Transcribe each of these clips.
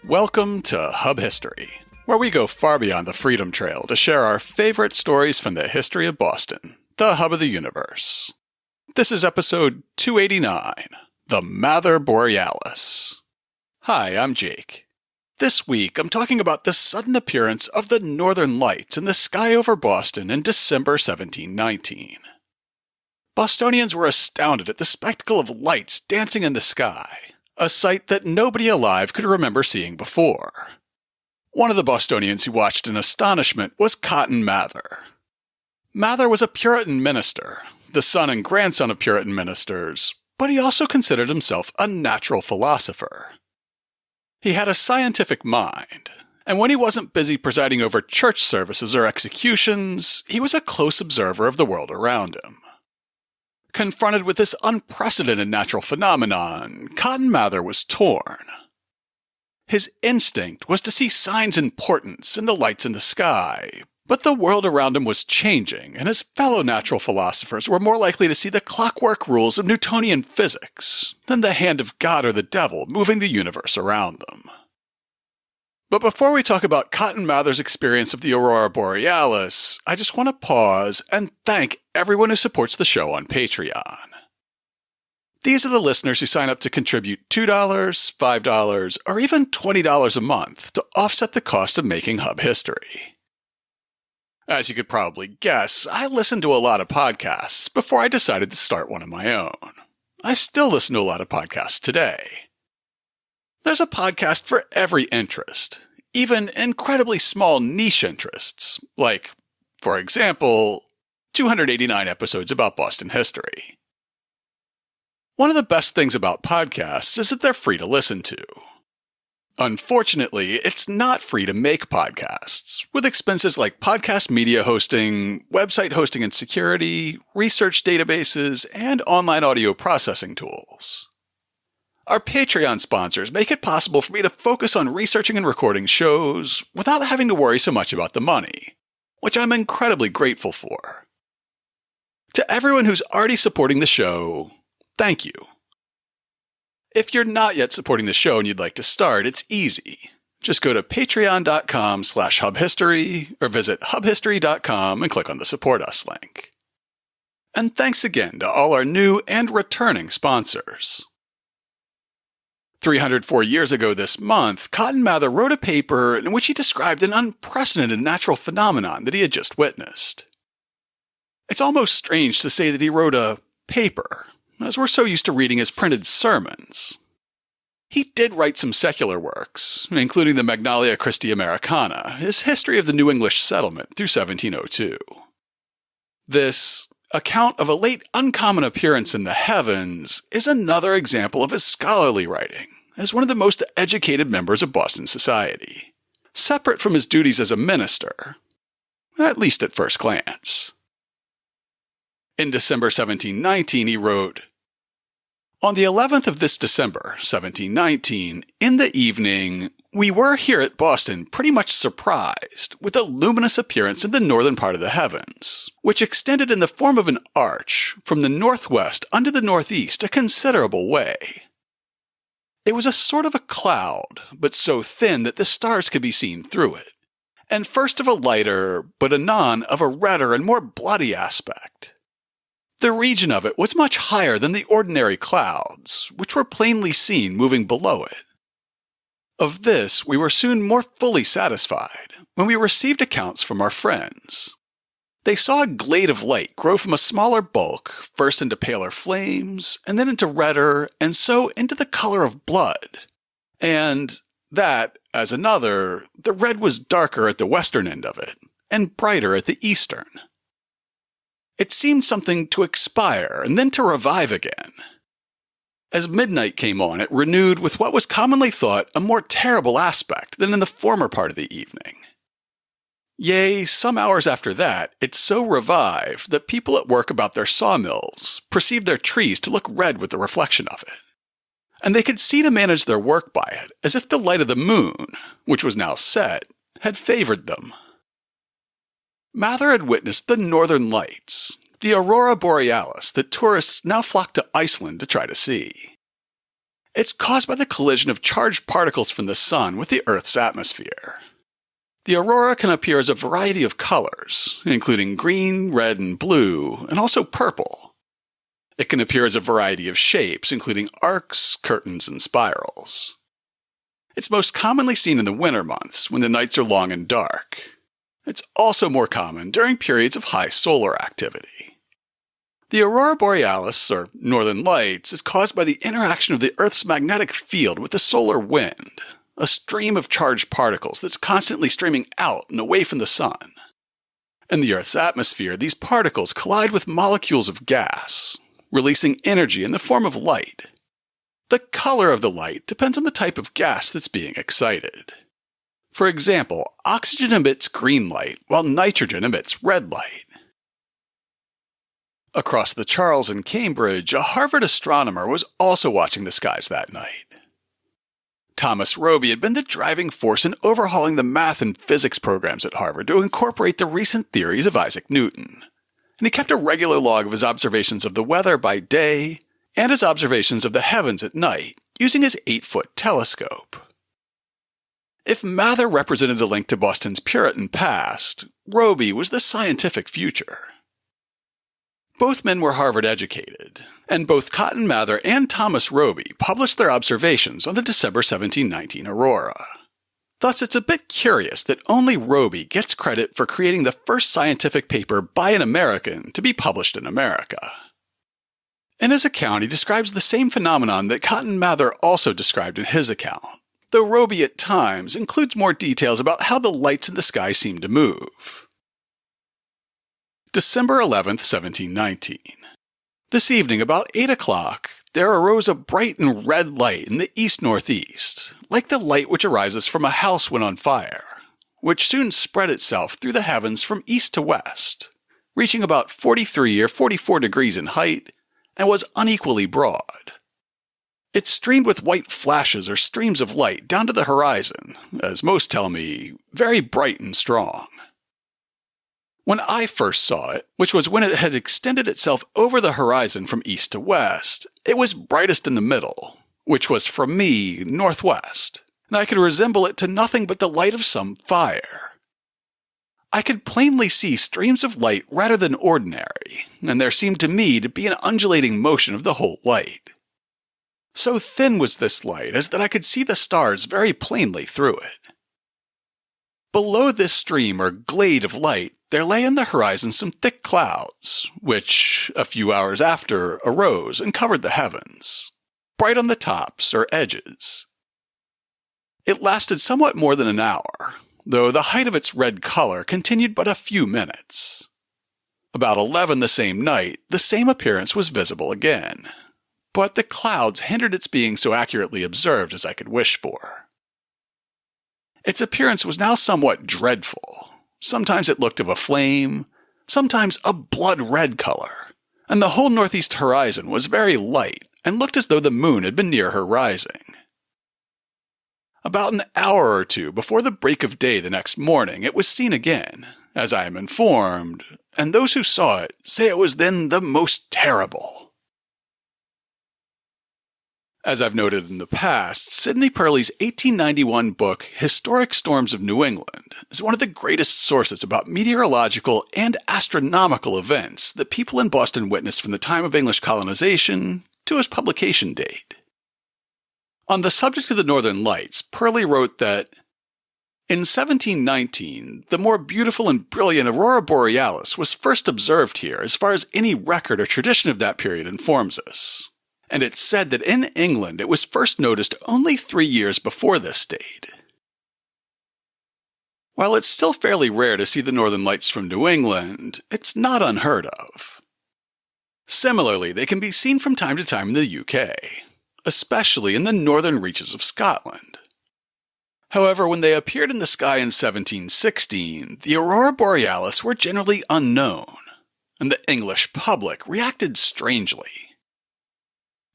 Welcome to Hub History, where we go far beyond the Freedom Trail to share our favorite stories from the history of Boston, the hub of the universe. This is episode 289, The Mather Borealis. Hi, I'm Jake. This week, I'm talking about the sudden appearance of the Northern Lights in the sky over Boston in December 1719. Bostonians were astounded at the spectacle of lights dancing in the sky, a sight that nobody alive could remember seeing before. One of the Bostonians who watched in astonishment was Cotton Mather. Mather was a Puritan minister, the son and grandson of Puritan ministers, but he also considered himself a natural philosopher. He had a scientific mind, and when he wasn't busy presiding over church services or executions, he was a close observer of the world around him. Confronted with this unprecedented natural phenomenon, Cotton Mather was torn. His instinct was to see signs and portents in the lights in the sky, but the world around him was changing, and his fellow natural philosophers were more likely to see the clockwork rules of Newtonian physics than the hand of God or the devil moving the universe around them. But before we talk about Cotton Mather's experience of the aurora borealis, I just want to pause and thank everyone who supports the show on Patreon. These are the listeners who sign up to contribute $2, $5, or even $20 a month to offset the cost of making Hub History. As you could probably guess, I listened to a lot of podcasts before I decided to start one of my own. I still listen to a lot of podcasts today. There's a podcast for every interest, even incredibly small niche interests, like, for example, 289 episodes about Boston history. One of the best things about podcasts is that they're free to listen to. Unfortunately, it's not free to make podcasts, with expenses like podcast media hosting, website hosting and security, research databases, and online audio processing tools. Our Patreon sponsors make it possible for me to focus on researching and recording shows without having to worry so much about the money, which I'm incredibly grateful for. To everyone who's already supporting the show, thank you. If you're not yet supporting the show and you'd like to start, it's easy. Just go to patreon.com/hubhistory or visit hubhistory.com and click on the Support Us link. And thanks again to all our new and returning sponsors. 304 years ago this month, Cotton Mather wrote a paper in which he described an unprecedented natural phenomenon that he had just witnessed. It's almost strange to say that he wrote a paper, as we're so used to reading his printed sermons. He did write some secular works, including the Magnalia Christi Americana, his history of the New English settlement through 1702. This account of a late uncommon appearance in the heavens is another example of his scholarly writing as one of the most educated members of Boston society, separate from his duties as a minister, at least at first glance. In December 1719, he wrote, "On the 11th of this December, 1719, in the evening, we were here at Boston pretty much surprised with a luminous appearance in the northern part of the heavens, which extended in the form of an arch from the northwest unto the northeast a considerable way. It was a sort of a cloud, but so thin that the stars could be seen through it, and first of a lighter, but anon of a redder and more bloody aspect. The region of it was much higher than the ordinary clouds, which were plainly seen moving below it. Of this we were soon more fully satisfied, when we received accounts from our friends. They saw a glade of light grow from a smaller bulk, first into paler flames, and then into redder, and so into the color of blood. And that, as another, the red was darker at the western end of it, and brighter at the eastern. It seemed something to expire and then to revive again. As midnight came on, it renewed with what was commonly thought a more terrible aspect than in the former part of the evening. Yea, some hours after that, it so revived that people at work about their sawmills perceived their trees to look red with the reflection of it, and they could see to manage their work by it, as if the light of the moon, which was now set, had favored them. Mather had witnessed the northern lights, the aurora borealis that tourists now flock to Iceland to try to see. It's caused by the collision of charged particles from the sun with the Earth's atmosphere. The aurora can appear as a variety of colors, including green, red, and blue, and also purple. It can appear as a variety of shapes, including arcs, curtains, and spirals. It's most commonly seen in the winter months, when the nights are long and dark. It's also more common during periods of high solar activity. The aurora borealis, or northern lights, is caused by the interaction of the Earth's magnetic field with the solar wind, a stream of charged particles that's constantly streaming out and away from the sun. In the Earth's atmosphere, these particles collide with molecules of gas, releasing energy in the form of light. The color of the light depends on the type of gas that's being excited. For example, oxygen emits green light, while nitrogen emits red light. Across the Charles in Cambridge, a Harvard astronomer was also watching the skies that night. Thomas Roby had been the driving force in overhauling the math and physics programs at Harvard to incorporate the recent theories of Isaac Newton, and he kept a regular log of his observations of the weather by day and his observations of the heavens at night using his 8-foot telescope. If Mather represented a link to Boston's Puritan past, Roby was the scientific future. Both men were Harvard-educated, and both Cotton Mather and Thomas Roby published their observations on the December 1719 aurora. Thus, it's a bit curious that only Roby gets credit for creating the first scientific paper by an American to be published in America. In his account, he describes the same phenomenon that Cotton Mather also described in his account, though Roby at times includes more details about how the lights in the sky seem to move. December 11th, 1719. This evening, about 8 o'clock, there arose a bright and red light in the east-northeast, like the light which arises from a house when on fire, which soon spread itself through the heavens from east to west, reaching about 43 or 44 degrees in height, and was unequally broad. It streamed with white flashes or streams of light down to the horizon, as most tell me, very bright and strong. When I first saw it, which was when it had extended itself over the horizon from east to west, it was brightest in the middle, which was from me northwest, and I could resemble it to nothing but the light of some fire. I could plainly see streams of light rather than ordinary, and there seemed to me to be an undulating motion of the whole light. So thin was this light as that I could see the stars very plainly through it. Below this stream or glade of light, there lay on the horizon some thick clouds, which, a few hours after, arose and covered the heavens, bright on the tops or edges. It lasted somewhat more than an hour, though the height of its red color continued but a few minutes. About 11 the same night, the same appearance was visible again, but the clouds hindered its being so accurately observed as I could wish for. Its appearance was now somewhat dreadful. Sometimes it looked of a flame, sometimes a blood-red color, and the whole northeast horizon was very light and looked as though the moon had been near her rising. About an hour or two before the break of day the next morning, it was seen again, as I am informed, and those who saw it say it was then the most terrible. As I've noted in the past, Sidney Purley's 1891 book, Historic Storms of New England, is one of the greatest sources about meteorological and astronomical events that people in Boston witnessed from the time of English colonization to his publication date. On the subject of the Northern Lights, Purley wrote that, in 1719, the more beautiful and brilliant aurora borealis was first observed here as far as any record or tradition of that period informs us. And it's said that in England it was first noticed only 3 years before this date. While it's still fairly rare to see the Northern Lights from New England, it's not unheard of. Similarly, they can be seen from time to time in the UK, especially in the northern reaches of Scotland. However, when they appeared in the sky in 1716, the aurora borealis were generally unknown, and the English public reacted strangely.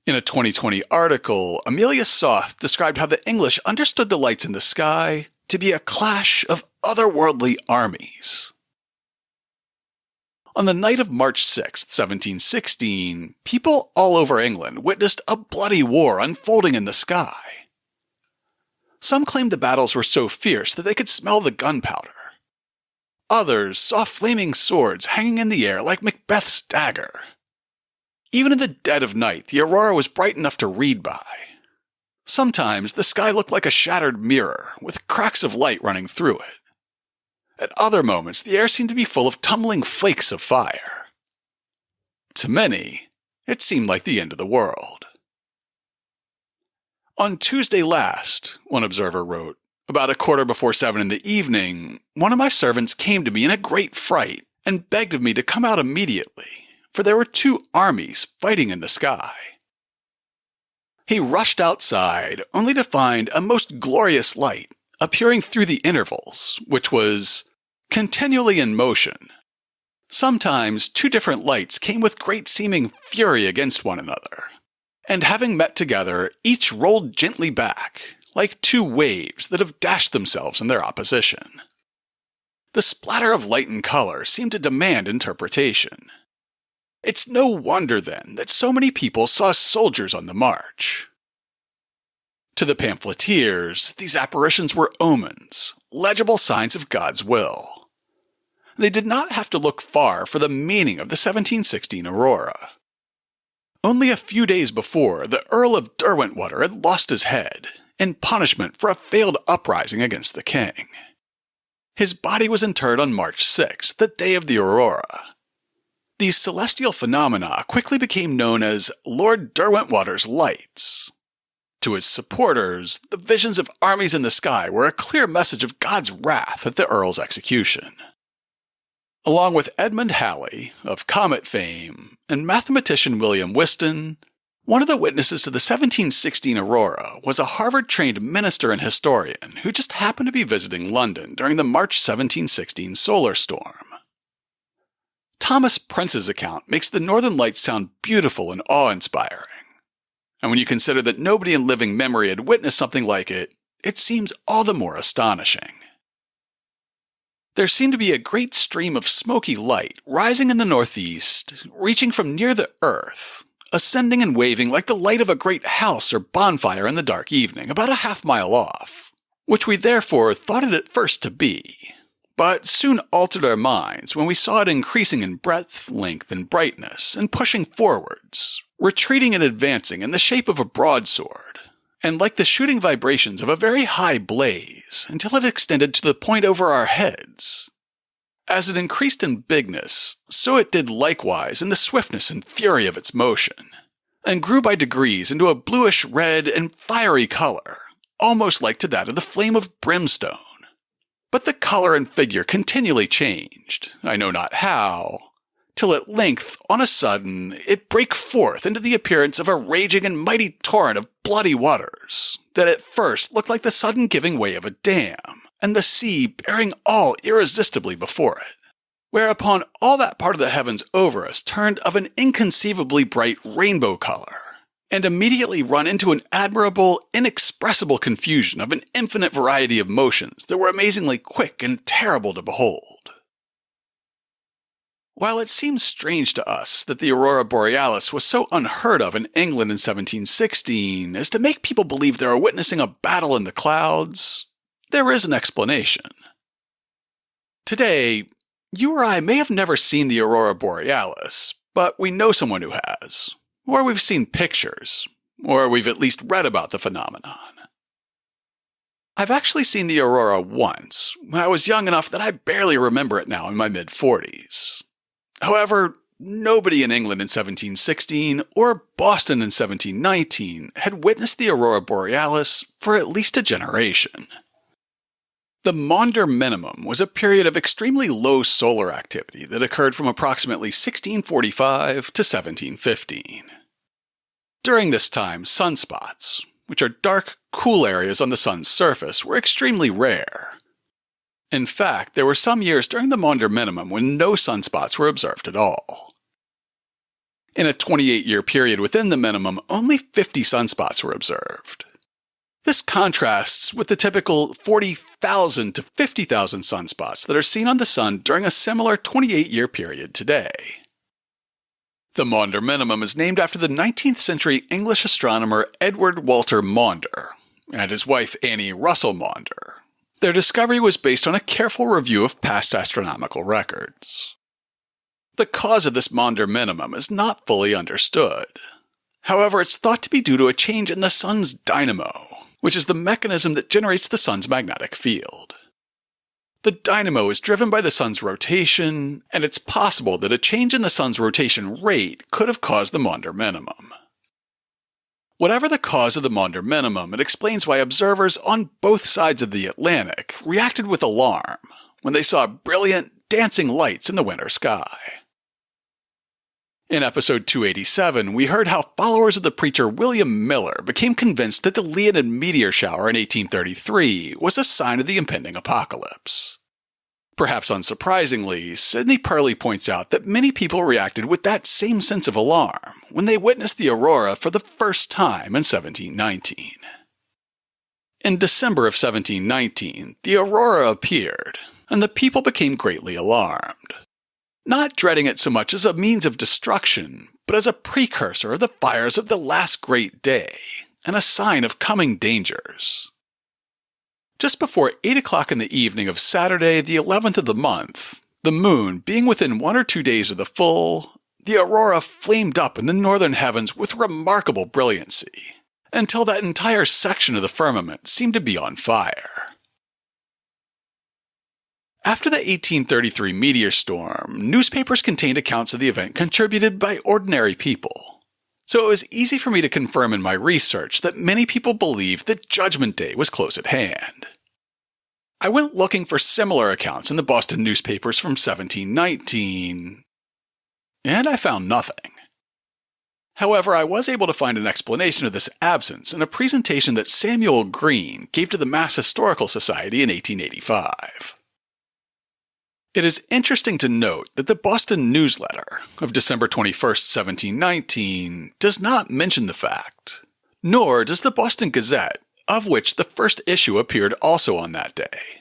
In a 2020 article, Amelia Soth described how the English understood the lights in the sky to be a clash of otherworldly armies. On the night of March 6, 1716, people all over England witnessed a bloody war unfolding in the sky. Some claimed the battles were so fierce that they could smell the gunpowder. Others saw flaming swords hanging in the air like Macbeth's dagger. Even in the dead of night, the aurora was bright enough to read by. Sometimes the sky looked like a shattered mirror, with cracks of light running through it. At other moments, the air seemed to be full of tumbling flakes of fire. To many, it seemed like the end of the world. On Tuesday last, one observer wrote, about 7:15 in the evening, one of my servants came to me in a great fright and begged of me to come out immediately, for there were 2 armies fighting in the sky. He rushed outside, only to find a most glorious light appearing through the intervals, which was continually in motion. Sometimes 2 different lights came with great seeming fury against one another, and having met together, each rolled gently back, like 2 waves that have dashed themselves in their opposition. The splatter of light and color seemed to demand interpretation. It's no wonder, then, that so many people saw soldiers on the march. To the pamphleteers, these apparitions were omens, legible signs of God's will. They did not have to look far for the meaning of the 1716 aurora. Only a few days before, the Earl of Derwentwater had lost his head, in punishment for a failed uprising against the king. His body was interred on March 6, the day of the aurora. These celestial phenomena quickly became known as Lord Derwentwater's lights. To his supporters, the visions of armies in the sky were a clear message of God's wrath at the Earl's execution. Along with Edmund Halley, of comet fame, and mathematician William Whiston, one of the witnesses to the 1716 aurora was a Harvard-trained minister and historian who just happened to be visiting London during the March 1716 solar storm. Thomas Prince's account makes the Northern Lights sound beautiful and awe-inspiring. And when you consider that nobody in living memory had witnessed something like it, it seems all the more astonishing. There seemed to be a great stream of smoky light rising in the northeast, reaching from near the earth, ascending and waving like the light of a great house or bonfire in the dark evening, about a half-mile off, which we therefore thought it at first to be, but soon altered our minds when we saw it increasing in breadth, length, and brightness, and pushing forwards, retreating and advancing in the shape of a broadsword, and like the shooting vibrations of a very high blaze, until it extended to the point over our heads. As it increased in bigness, so it did likewise in the swiftness and fury of its motion, and grew by degrees into a bluish red and fiery color, almost like to that of the flame of brimstone. But the color and figure continually changed, I know not how, till at length, on a sudden, it brake forth into the appearance of a raging and mighty torrent of bloody waters, that at first looked like the sudden giving way of a dam, and the sea bearing all irresistibly before it, whereupon all that part of the heavens over us turned of an inconceivably bright rainbow color, and immediately run into an admirable, inexpressible confusion of an infinite variety of motions that were amazingly quick and terrible to behold. While it seems strange to us that the aurora borealis was so unheard of in England in 1716 as to make people believe they were witnessing a battle in the clouds, there is an explanation. Today, you or I may have never seen the aurora borealis, but we know someone who has, or we've seen pictures, or we've at least read about the phenomenon. I've actually seen the aurora once, when I was young enough that I barely remember it now in my mid-40s. However, nobody in England in 1716 or Boston in 1719 had witnessed the aurora borealis for at least a generation. The Maunder Minimum was a period of extremely low solar activity that occurred from approximately 1645 to 1715. During this time, sunspots, which are dark, cool areas on the sun's surface, were extremely rare. In fact, there were some years during the Maunder Minimum when no sunspots were observed at all. In a 28-year period within the minimum, only 50 sunspots were observed. This contrasts with the typical 40,000 to 50,000 sunspots that are seen on the sun during a similar 28-year period today. The Maunder minimum is named after the 19th century English astronomer Edward Walter Maunder and his wife Annie Russell Maunder. Their discovery was based on a careful review of past astronomical records. The cause of this Maunder minimum is not fully understood. However, it's thought to be due to a change in the sun's dynamo, which is the mechanism that generates the sun's magnetic field. The dynamo is driven by the sun's rotation, and it's possible that a change in the sun's rotation rate could have caused the Maunder minimum. Whatever the cause of the Maunder minimum, it explains why observers on both sides of the Atlantic reacted with alarm when they saw brilliant, dancing lights in the winter sky. In episode 287, we heard how followers of the preacher William Miller became convinced that the Leonid meteor shower in 1833 was a sign of the impending apocalypse. Perhaps unsurprisingly, Sidney Purley points out that many people reacted with that same sense of alarm when they witnessed the aurora for the first time in 1719. In December of 1719, the aurora appeared, and the people became greatly alarmed. Not dreading it so much as a means of destruction, but as a precursor of the fires of the last great day, and a sign of coming dangers. Just before 8 o'clock in the evening of Saturday, the 11th of the month, the moon being within 1 or 2 days of the full, the aurora flamed up in the northern heavens with remarkable brilliancy, until that entire section of the firmament seemed to be on fire. After the 1833 meteor storm, newspapers contained accounts of the event contributed by ordinary people. So it was easy for me to confirm in my research that many people believed that Judgment Day was close at hand. I went looking for similar accounts in the Boston newspapers from 1719, and I found nothing. However, I was able to find an explanation of this absence in a presentation that Samuel Green gave to the Mass Historical Society in 1885. It is interesting to note that the Boston Newsletter of December 21st, 1719 does not mention the fact, nor does the Boston Gazette, of which the first issue appeared also on that day.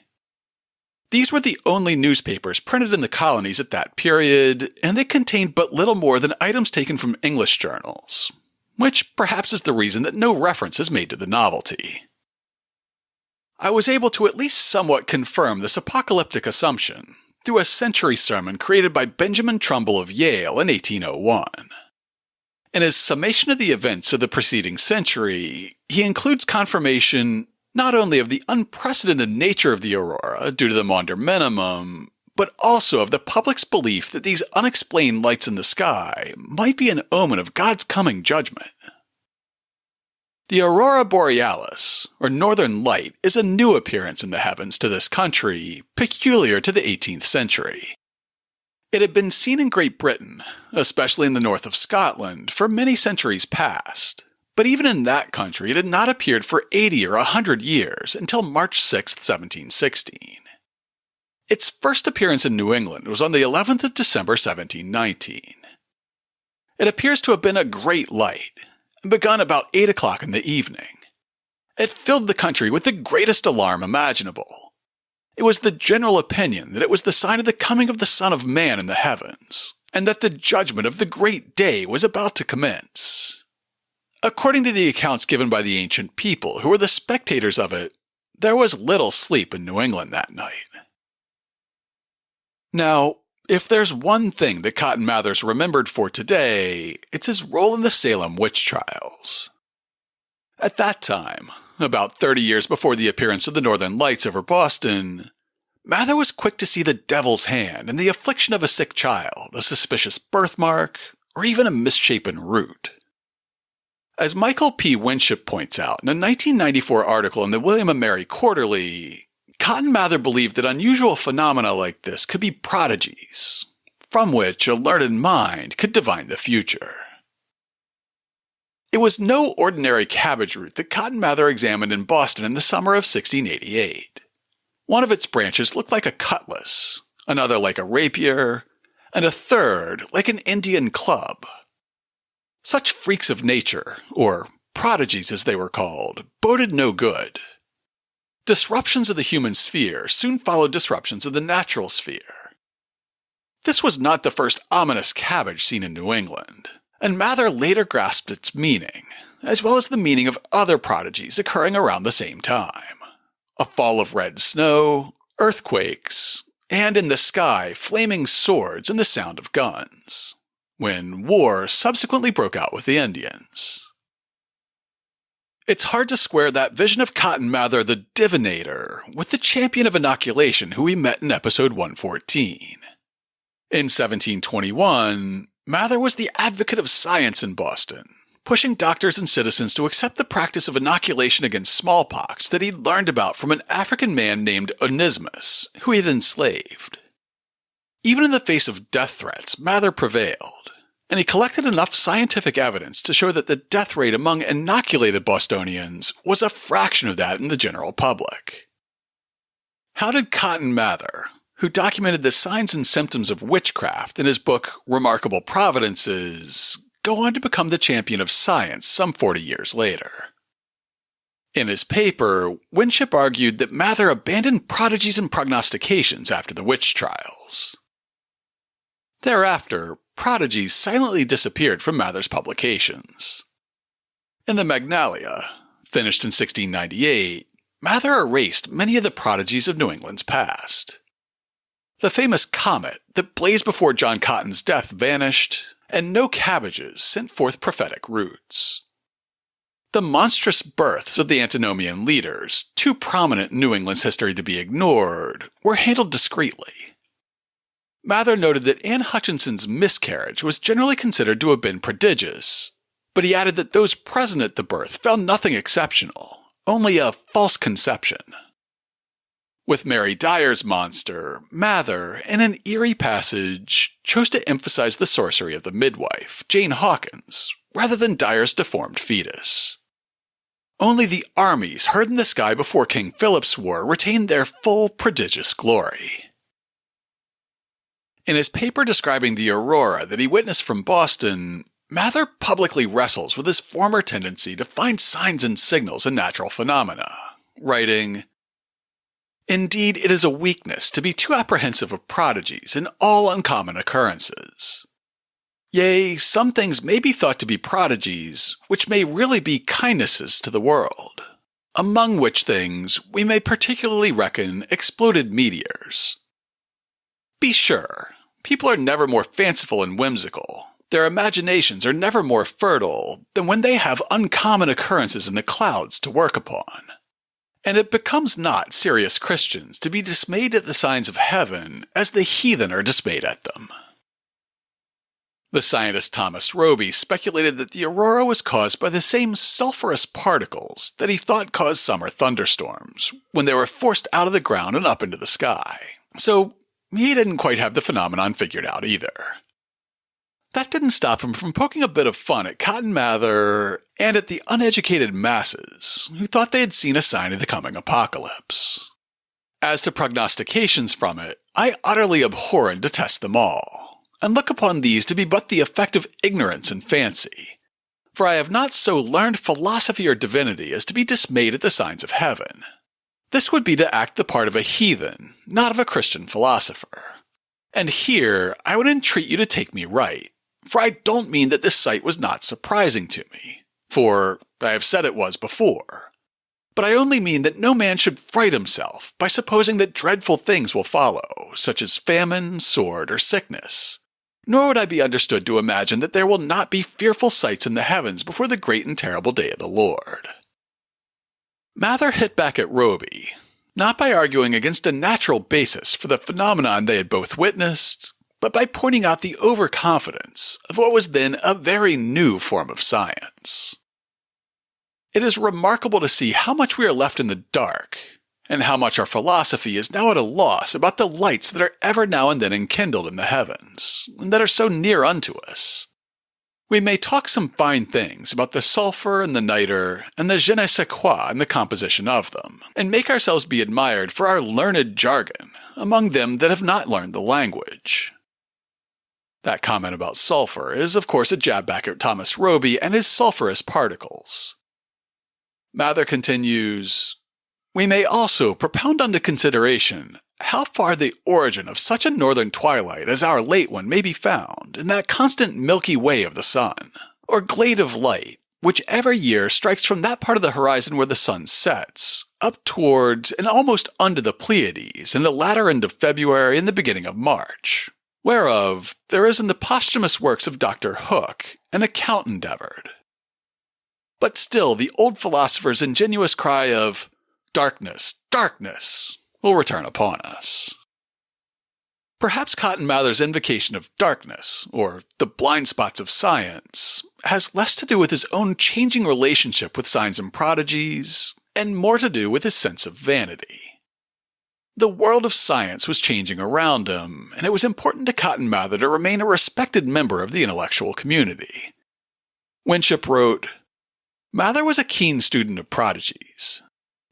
These were the only newspapers printed in the colonies at that period, and they contained but little more than items taken from English journals, which perhaps is the reason that no reference is made to the novelty. I was able to at least somewhat confirm this apocalyptic assumption through a century sermon created by Benjamin Trumbull of Yale in 1801. In his summation of the events of the preceding century, he includes confirmation not only of the unprecedented nature of the aurora due to the Maunder minimum, but also of the public's belief that these unexplained lights in the sky might be an omen of God's coming judgment. The aurora borealis, or northern light, is a new appearance in the heavens to this country, peculiar to the 18th century. It had been seen in Great Britain, especially in the north of Scotland, for many centuries past, but even in that country it had not appeared for 80 or 100 years until March 6, 1716. Its first appearance in New England was on the 11th of December, 1719. It appears to have been a great light, and begun about 8 o'clock in the evening. It filled the country with the greatest alarm imaginable. It was the general opinion that it was the sign of the coming of the Son of Man in the heavens, and that the judgment of the great day was about to commence. According to the accounts given by the ancient people who were the spectators of it, there was little sleep in New England that night. Now, if there's one thing that Cotton Mather's remembered for today, it's his role in the Salem witch trials. At that time, about 30 years before the appearance of the Northern Lights over Boston, Mather was quick to see the devil's hand in the affliction of a sick child, a suspicious birthmark, or even a misshapen root. As Michael P. Winship points out in a 1994 article in the William and Mary Quarterly, Cotton Mather believed that unusual phenomena like this could be prodigies, from which a learned mind could divine the future. It was no ordinary cabbage root that Cotton Mather examined in Boston in the summer of 1688. One of its branches looked like a cutlass, another like a rapier, and a third like an Indian club. Such freaks of nature, or prodigies as they were called, boded no good. Disruptions of the human sphere soon followed disruptions of the natural sphere. This was not the first ominous cabbage seen in New England, and Mather later grasped its meaning, as well as the meaning of other prodigies occurring around the same time. A fall of red snow, earthquakes, and in the sky, flaming swords and the sound of guns, when war subsequently broke out with the Indians. It's hard to square that vision of Cotton Mather the divinator with the champion of inoculation who we met in episode 114. In 1721, Mather was the advocate of science in Boston, pushing doctors and citizens to accept the practice of inoculation against smallpox that he'd learned about from an African man named Onismus, who he had enslaved. Even in the face of death threats, Mather prevailed, and he collected enough scientific evidence to show that the death rate among inoculated Bostonians was a fraction of that in the general public. How did Cotton Mather, who documented the signs and symptoms of witchcraft in his book Remarkable Providences, go on to become the champion of science some 40 years later? In his paper, Winship argued that Mather abandoned prodigies and prognostications after the witch trials. Thereafter, prodigies silently disappeared from Mather's publications. In the Magnalia, finished in 1698, Mather erased many of the prodigies of New England's past. The famous comet that blazed before John Cotton's death vanished, and no cabbages sent forth prophetic roots. The monstrous births of the antinomian leaders, too prominent in New England's history to be ignored, were handled discreetly. Mather noted that Anne Hutchinson's miscarriage was generally considered to have been prodigious, but he added that those present at the birth found nothing exceptional, only a false conception. With Mary Dyer's monster, Mather, in an eerie passage, chose to emphasize the sorcery of the midwife, Jane Hawkins, rather than Dyer's deformed fetus. Only the armies heard in the sky before King Philip's War retained their full prodigious glory. In his paper describing the aurora that he witnessed from Boston, Mather publicly wrestles with his former tendency to find signs and signals in natural phenomena, writing, "Indeed, it is a weakness to be too apprehensive of prodigies in all uncommon occurrences. Yea, some things may be thought to be prodigies, which may really be kindnesses to the world, among which things we may particularly reckon exploded meteors. Be sure, people are never more fanciful and whimsical, their imaginations are never more fertile than when they have uncommon occurrences in the clouds to work upon. And it becomes not serious Christians to be dismayed at the signs of heaven as the heathen are dismayed at them." The scientist Thomas Roby speculated that the aurora was caused by the same sulfurous particles that he thought caused summer thunderstorms when they were forced out of the ground and up into the sky, so he didn't quite have the phenomenon figured out either. That didn't stop him from poking a bit of fun at Cotton Mather and at the uneducated masses who thought they had seen a sign of the coming apocalypse. As to prognostications from it, I utterly abhor and detest them all, and look upon these to be but the effect of ignorance and fancy, for I have not so learned philosophy or divinity as to be dismayed at the signs of heaven. This would be to act the part of a heathen, not of a Christian philosopher. And here I would entreat you to take me right, for I don't mean that this sight was not surprising to me, for I have said it was before. But I only mean that no man should fright himself by supposing that dreadful things will follow, such as famine, sword, or sickness. Nor would I be understood to imagine that there will not be fearful sights in the heavens before the great and terrible day of the Lord. Mather hit back at Roby, not by arguing against a natural basis for the phenomenon they had both witnessed, but by pointing out the overconfidence of what was then a very new form of science. It is remarkable to see how much we are left in the dark, and how much our philosophy is now at a loss about the lights that are ever now and then enkindled in the heavens, and that are so near unto us. We may talk some fine things about the sulfur and the niter and the je ne sais quoi in the composition of them, and make ourselves be admired for our learned jargon among them that have not learned the language. That comment about sulfur is of course a jab back at Thomas Roby and his sulfurous particles, Mather continues, "We may also propound unto consideration how far the origin of such a northern twilight as our late one may be found in that constant Milky Way of the sun, or glade of light, which every year strikes from that part of the horizon where the sun sets, up towards and almost unto the Pleiades in the latter end of February and the beginning of March, whereof there is in the posthumous works of Dr. Hooke an account endeavoured. But still the old philosopher's ingenuous cry of 'darkness, darkness' will return upon us." Perhaps Cotton Mather's invocation of darkness, or the blind spots of science, has less to do with his own changing relationship with signs and prodigies, and more to do with his sense of vanity. The world of science was changing around him, and it was important to Cotton Mather to remain a respected member of the intellectual community. Winship wrote, "Mather was a keen student of prodigies.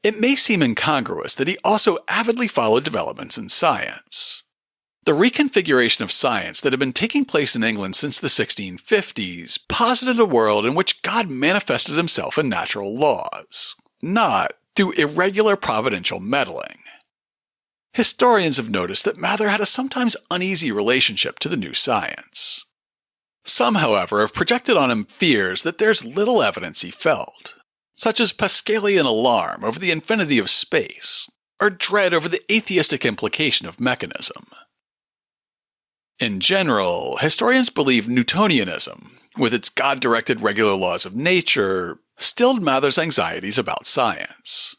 It may seem incongruous that he also avidly followed developments in science. The reconfiguration of science that had been taking place in England since the 1650s posited a world in which God manifested himself in natural laws, not through irregular providential meddling. Historians have noticed that Mather had a sometimes uneasy relationship to the new science. Some, however, have projected on him fears that there's little evidence he felt, such as Pascalian alarm over the infinity of space, or dread over the atheistic implication of mechanism. In general, historians believe Newtonianism, with its God-directed regular laws of nature, stilled Mather's anxieties about science.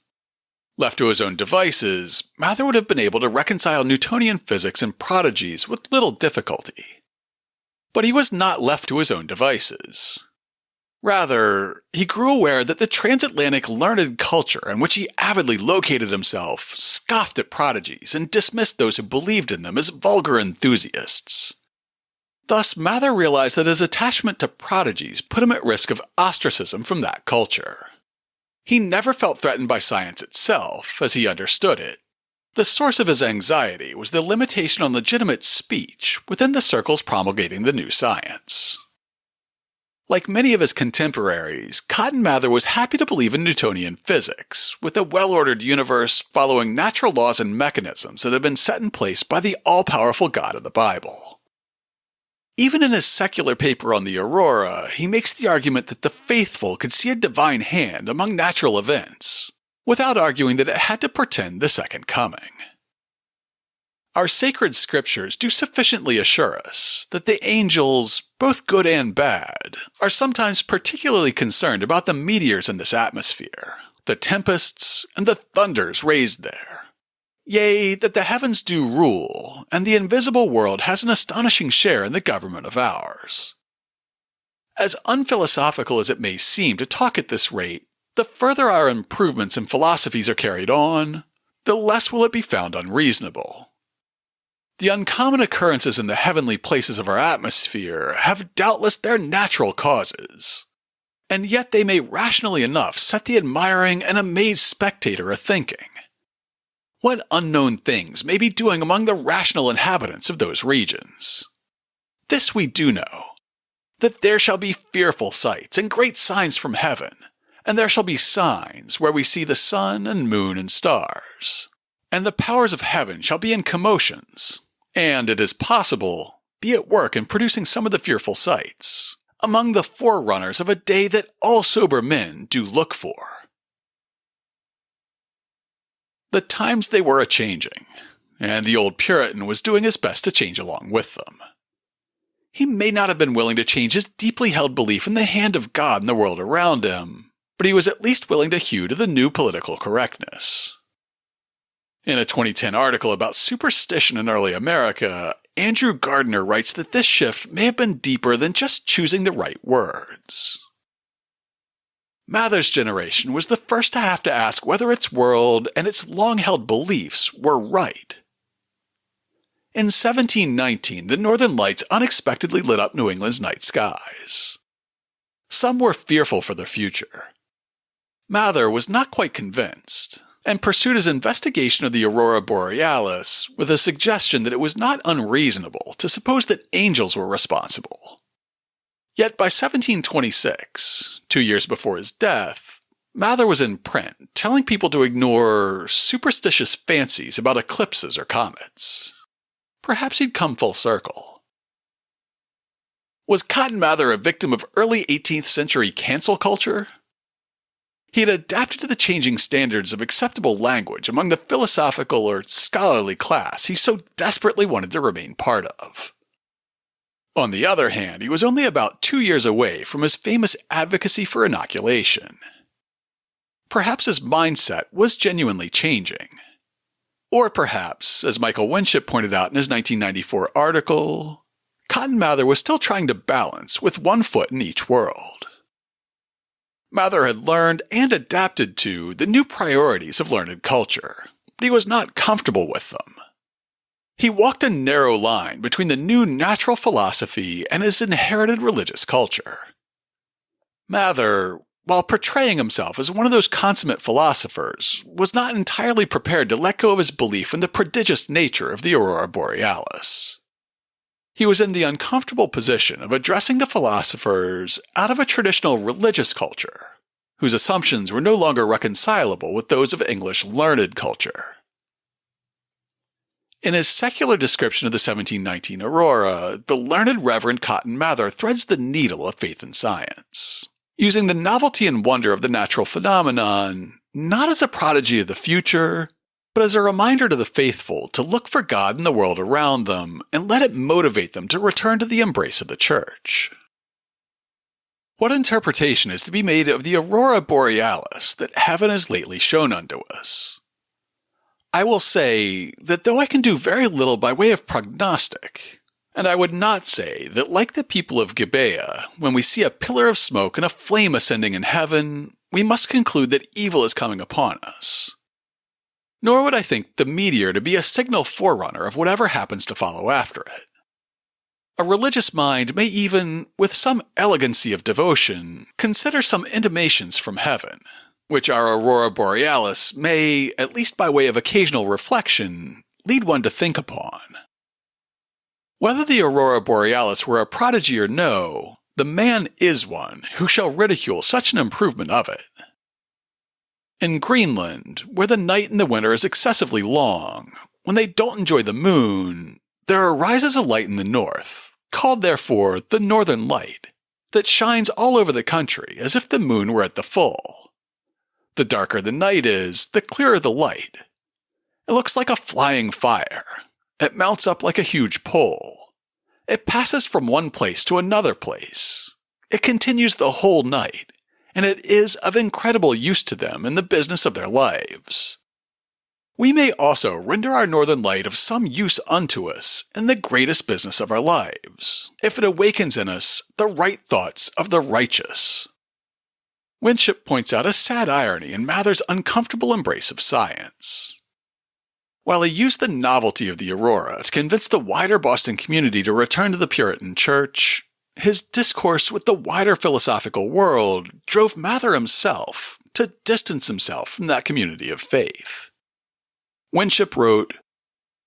Left to his own devices, Mather would have been able to reconcile Newtonian physics and prodigies with little difficulty. But he was not left to his own devices. Rather, he grew aware that the transatlantic learned culture in which he avidly located himself scoffed at prodigies and dismissed those who believed in them as vulgar enthusiasts. Thus, Mather realized that his attachment to prodigies put him at risk of ostracism from that culture. He never felt threatened by science itself, as he understood it. The source of his anxiety was the limitation on legitimate speech within the circles promulgating the new science. Like many of his contemporaries, Cotton Mather was happy to believe in Newtonian physics, with a well-ordered universe following natural laws and mechanisms that had been set in place by the all-powerful God of the Bible. Even in his secular paper on the aurora, he makes the argument that the faithful could see a divine hand among natural events, without arguing that it had to portend the second coming. Our sacred scriptures do sufficiently assure us that the angels, both good and bad, are sometimes particularly concerned about the meteors in this atmosphere, the tempests and the thunders raised there. Yea, that the heavens do rule, and the invisible world has an astonishing share in the government of ours. As unphilosophical as it may seem to talk at this rate, the further our improvements in philosophies are carried on, the less will it be found unreasonable. The uncommon occurrences in the heavenly places of our atmosphere have doubtless their natural causes, and yet they may rationally enough set the admiring and amazed spectator a-thinking. What unknown things may be doing among the rational inhabitants of those regions? This we do know, that there shall be fearful sights and great signs from heaven, and there shall be signs where we see the sun and moon and stars, and the powers of heaven shall be in commotions, and it is possible, be at work in producing some of the fearful sights, among the forerunners of a day that all sober men do look for. The times they were a-changing, and the old Puritan was doing his best to change along with them. He may not have been willing to change his deeply held belief in the hand of God in the world around him, but he was at least willing to hew to the new political correctness. In a 2010 article about superstition in early America, Andrew Gardner writes that this shift may have been deeper than just choosing the right words. Mather's generation was the first to have to ask whether its world and its long-held beliefs were right. In 1719, the Northern Lights unexpectedly lit up New England's night skies. Some were fearful for their future. Mather was not quite convinced, and pursued his investigation of the aurora borealis with a suggestion that it was not unreasonable to suppose that angels were responsible. Yet by 1726, 2 years before his death, Mather was in print, telling people to ignore superstitious fancies about eclipses or comets. Perhaps he'd come full circle. Was Cotton Mather a victim of early 18th century cancel culture? He had adapted to the changing standards of acceptable language among the philosophical or scholarly class he so desperately wanted to remain part of. On the other hand, he was only about 2 years away from his famous advocacy for inoculation. Perhaps his mindset was genuinely changing. Or perhaps, as Michael Winship pointed out in his 1994 article, Cotton Mather was still trying to balance with one foot in each world. Mather had learned and adapted to the new priorities of learned culture, but he was not comfortable with them. He walked a narrow line between the new natural philosophy and his inherited religious culture. Mather, while portraying himself as one of those consummate philosophers, was not entirely prepared to let go of his belief in the prodigious nature of the aurora borealis. He was in the uncomfortable position of addressing the philosophers out of a traditional religious culture, whose assumptions were no longer reconcilable with those of English learned culture. In his secular description of the 1719 aurora, the learned Reverend Cotton Mather threads the needle of faith and science, using the novelty and wonder of the natural phenomenon not as a prodigy of the future, but as a reminder to the faithful to look for God in the world around them and let it motivate them to return to the embrace of the Church. What interpretation is to be made of the aurora borealis that heaven has lately shown unto us? I will say that though I can do very little by way of prognostic, and I would not say that like the people of Gibeah, when we see a pillar of smoke and a flame ascending in heaven, we must conclude that evil is coming upon us. Nor would I think the meteor to be a signal forerunner of whatever happens to follow after it. A religious mind may even, with some elegancy of devotion, consider some intimations from heaven, which our aurora borealis may, at least by way of occasional reflection, lead one to think upon. Whether the aurora borealis were a prodigy or no, the man is one who shall ridicule such an improvement of it. In Greenland, where the night in the winter is excessively long, when they don't enjoy the moon, there arises a light in the north, called therefore the Northern Light, that shines all over the country as if the moon were at the full. The darker the night is, the clearer the light. It looks like a flying fire. It mounts up like a huge pole. It passes from one place to another place. It continues the whole night, and it is of incredible use to them in the business of their lives. We may also render our northern light of some use unto us in the greatest business of our lives, if it awakens in us the right thoughts of the righteous. Winship points out a sad irony in Mather's uncomfortable embrace of science. While he used the novelty of the aurora to convince the wider Boston community to return to the Puritan Church, his discourse with the wider philosophical world drove Mather himself to distance himself from that community of faith. Winship wrote,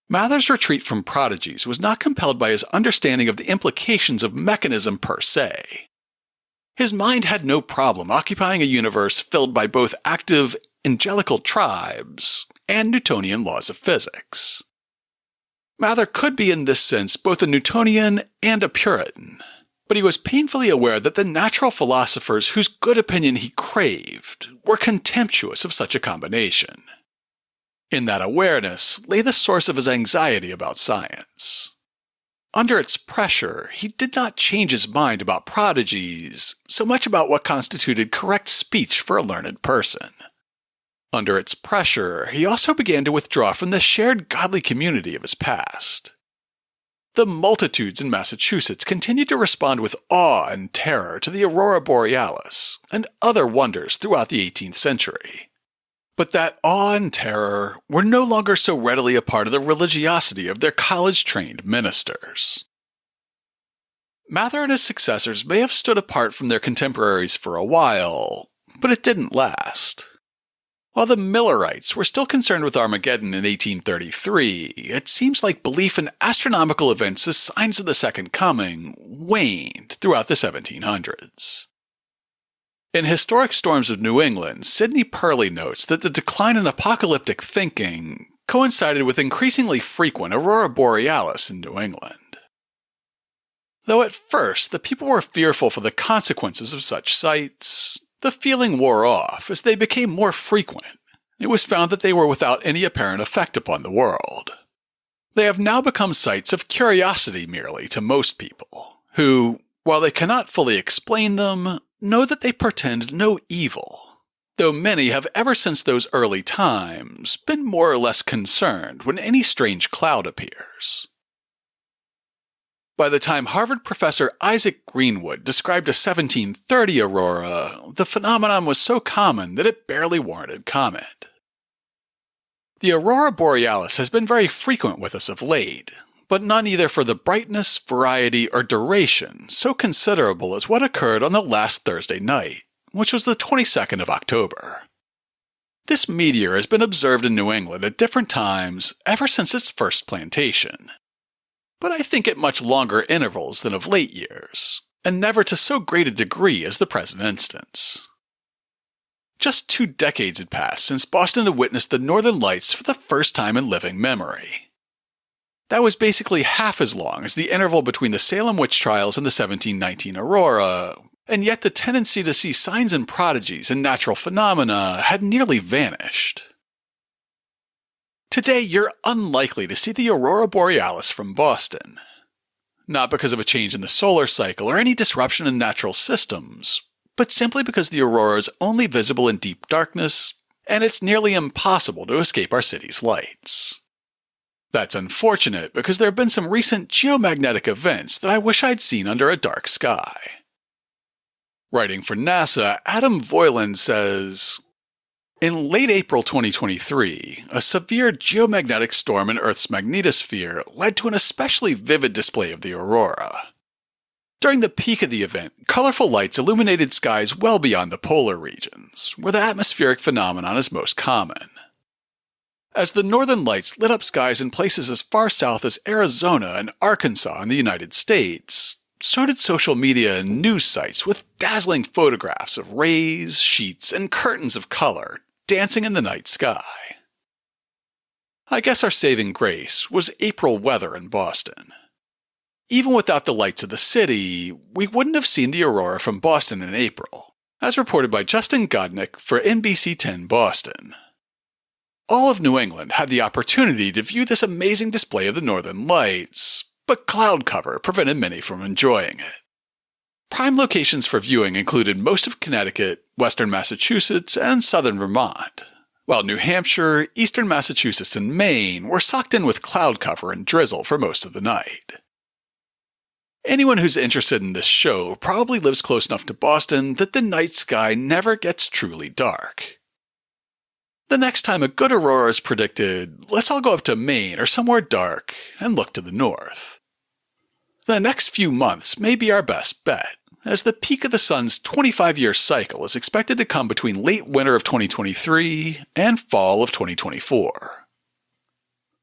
Mather's retreat from prodigies was not compelled by his understanding of the implications of mechanism per se. His mind had no problem occupying a universe filled by both active angelical tribes and Newtonian laws of physics. Mather could be in this sense both a Newtonian and a Puritan, but he was painfully aware that the natural philosophers whose good opinion he craved were contemptuous of such a combination. In that awareness lay the source of his anxiety about science. Under its pressure, he did not change his mind about prodigies, so much about what constituted correct speech for a learned person. Under its pressure, he also began to withdraw from the shared godly community of his past. The multitudes in Massachusetts continued to respond with awe and terror to the aurora borealis and other wonders throughout the 18th century. But that awe and terror were no longer so readily a part of the religiosity of their college-trained ministers. Mather and his successors may have stood apart from their contemporaries for a while, but it didn't last. While the Millerites were still concerned with Armageddon in 1833, it seems like belief in astronomical events as signs of the Second Coming waned throughout the 1700s. In Historic Storms of New England, Sidney Purley notes that the decline in apocalyptic thinking coincided with increasingly frequent aurora borealis in New England. Though at first the people were fearful for the consequences of such sights, the feeling wore off as they became more frequent. It was found that they were without any apparent effect upon the world. They have now become sights of curiosity merely to most people, who, while they cannot fully explain them, know that they portend no evil, though many have ever since those early times been more or less concerned when any strange cloud appears. By the time Harvard professor Isaac Greenwood described a 1730 aurora, the phenomenon was so common that it barely warranted comment. The aurora borealis has been very frequent with us of late, but none either for the brightness, variety, or duration so considerable as what occurred on the last Thursday night, which was the 22nd of October. This meteor has been observed in New England at different times ever since its first plantation, but I think at much longer intervals than of late years, and never to so great a degree as the present instance. Just 2 decades had passed since Boston had witnessed the Northern Lights for the first time in living memory. That was basically half as long as the interval between the Salem witch trials and the 1719 aurora, and yet the tendency to see signs and prodigies and natural phenomena had nearly vanished. Today, you're unlikely to see the aurora borealis from Boston. Not because of a change in the solar cycle or any disruption in natural systems, but simply because the aurora is only visible in deep darkness, and it's nearly impossible to escape our city's lights. That's unfortunate because there have been some recent geomagnetic events that I wish I'd seen under a dark sky. Writing for NASA, Adam Voiland says, in late April 2023, a severe geomagnetic storm in Earth's magnetosphere led to an especially vivid display of the aurora. During the peak of the event, colorful lights illuminated skies well beyond the polar regions, where the atmospheric phenomenon is most common. As the northern lights lit up skies in places as far south as Arizona and Arkansas in the United States, so did social media and news sites with dazzling photographs of rays, sheets, and curtains of color dancing in the night sky. I guess our saving grace was April weather in Boston. Even without the lights of the city, we wouldn't have seen the aurora from Boston in April, as reported by Justin Godnick for NBC 10 Boston. All of New England had the opportunity to view this amazing display of the northern lights, but cloud cover prevented many from enjoying it. Prime locations for viewing included most of Connecticut, western Massachusetts, and southern Vermont, while New Hampshire, eastern Massachusetts, and Maine were socked in with cloud cover and drizzle for most of the night. Anyone who's interested in this show probably lives close enough to Boston that the night sky never gets truly dark. The next time a good aurora is predicted, let's all go up to Maine or somewhere dark and look to the north. The next few months may be our best bet, as the peak of the sun's 25-year cycle is expected to come between late winter of 2023 and fall of 2024.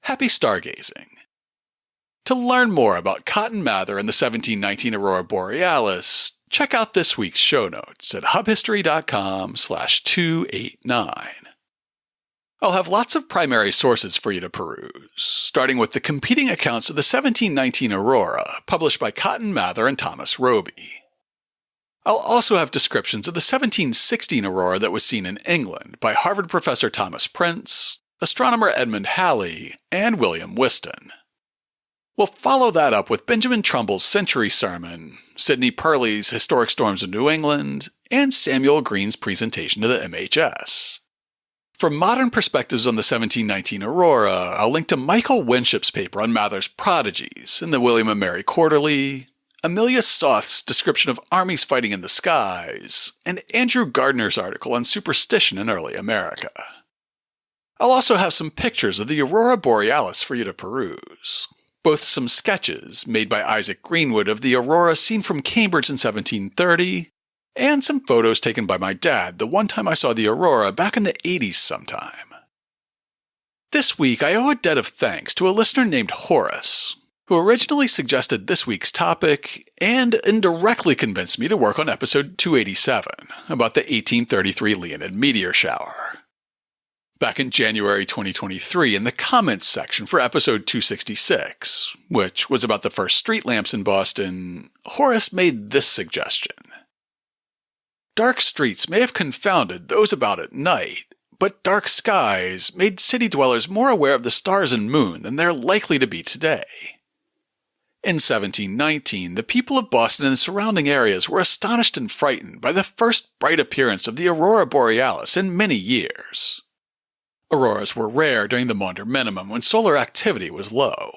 Happy stargazing! To learn more about Cotton Mather and the 1719 aurora borealis, check out this week's show notes at hubhistory.com/289. I'll have lots of primary sources for you to peruse, starting with the competing accounts of the 1719 aurora published by Cotton Mather and Thomas Roby. I'll also have descriptions of the 1716 aurora that was seen in England by Harvard professor Thomas Prince, astronomer Edmund Halley, and William Whiston. We'll follow that up with Benjamin Trumbull's Century Sermon, Sidney Purley's Historic Storms of New England, and Samuel Green's presentation to the MHS. For modern perspectives on the 1719 aurora, I'll link to Michael Winship's paper on Mather's prodigies in the William and Mary Quarterly, Amelia Soth's description of armies fighting in the skies, and Andrew Gardner's article on superstition in early America. I'll also have some pictures of the aurora borealis for you to peruse, both some sketches made by Isaac Greenwood of the aurora seen from Cambridge in 1730, and some photos taken by my dad the one time I saw the aurora back in the 80s sometime. This week I owe a debt of thanks to a listener named Horace, who originally suggested this week's topic and indirectly convinced me to work on episode 287 about the 1833 Leonid meteor shower. Back in January 2023, in the comments section for episode 266, which was about the first street lamps in Boston, Horace made this suggestion. Dark streets may have confounded those about at night, but dark skies made city dwellers more aware of the stars and moon than they're likely to be today. In 1719, the people of Boston and the surrounding areas were astonished and frightened by the first bright appearance of the aurora borealis in many years. Auroras were rare during the Maunder minimum when solar activity was low.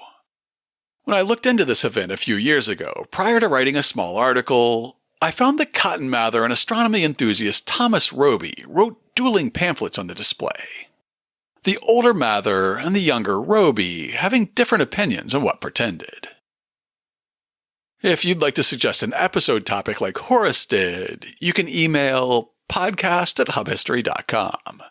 When I looked into this event a few years ago, prior to writing a small article, I found that Cotton Mather and astronomy enthusiast Thomas Roby wrote dueling pamphlets on the display. The older Mather and the younger Roby having different opinions on what portended. If you'd like to suggest an episode topic like Horace did, you can email podcast@hubhistory.com.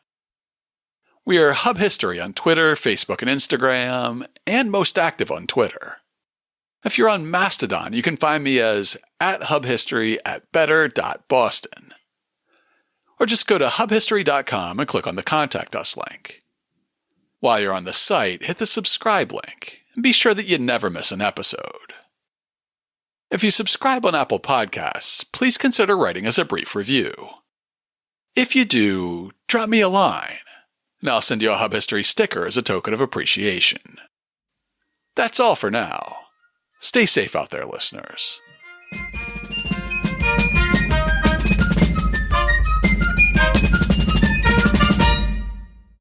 We are Hub History on Twitter, Facebook, and Instagram, and most active on Twitter. If you're on Mastodon, you can find me as @hubhistory@better.boston. Or just go to hubhistory.com and click on the Contact Us link. While you're on the site, hit the subscribe link, and be sure that you never miss an episode. If you subscribe on Apple Podcasts, please consider writing us a brief review. If you do, drop me a line, and I'll send you a Hub History sticker as a token of appreciation. That's all for now. Stay safe out there, listeners.